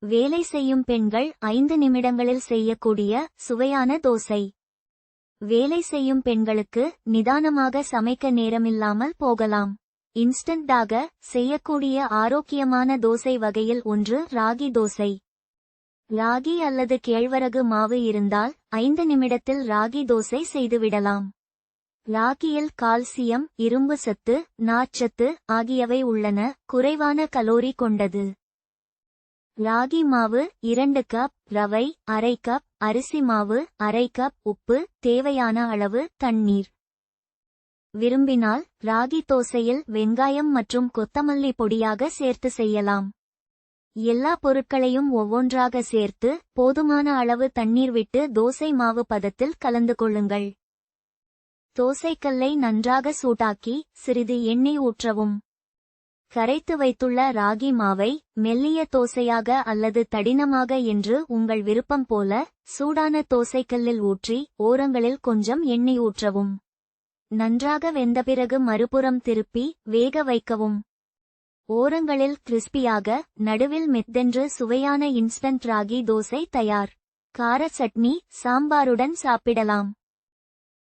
வேலை செய்யும் பெண்கள் 5 நிமிடங்களில் செய்யக்கூடிய சுவையான தோசை. வேலை செய்யும் பெண்களுக்கு நிதானமாக சமைக்க நேரமில்லாமல் போகலாம். இன்ஸ்டன்டாக செய்யக்கூடிய ஆரோக்கியமான தோசை வகையில் ஒன்று ராகி தோசை. ராகி அல்லது கேழ்வரகு மாவு இருந்தால் 5 நிமிடத்தில் ராகி தோசை செய்துவிடலாம். ராகியில் கால்சியம், இரும்பு சத்து, நார்ச்சத்து ஆகியவை உள்ளன. குறைவான கலோரி கொண்டது. ராகி மாவு 2 கப், ரவை அரை கப், அரிசி மாவு அரை கப், உப்பு, தேவையான அளவு தண்ணீர். விரும்பினால் ராகி தோசையில் வெங்காயம் மற்றும் கொத்தமல்லி பொடியாக சேர்த்து செய்யலாம். எல்லா பொருட்களையும் ஒவ்வொன்றாக சேர்த்து போதுமான அளவு தண்ணீர் விட்டு தோசை மாவு பதத்தில் கலந்து கொள்ளுங்கள். தோசைக்கல்லை நன்றாக சூடாக்கி சிறிது எண்ணெய் ஊற்றவும். கரைத்து வைத்துள்ள ராகி மாவை மெல்லிய தோசையாக அல்லது தடினமாக என்று உங்கள் விருப்பம் போல சூடான தோசைக்கல்லில் ஊற்றி ஓரங்களில் கொஞ்சம் எண்ணெய் ஊற்றவும். நன்றாக வெந்த பிறகு மறுபுறம் திருப்பி வேக வைக்கவும். ஓரங்களில் கிறிஸ்பியாக, நடுவில் மெத்தென்று சுவையான இன்ஸ்டன்ட் ராகி தோசை தயார். கார சட்னி, சாம்பாருடன் சாப்பிடலாம்.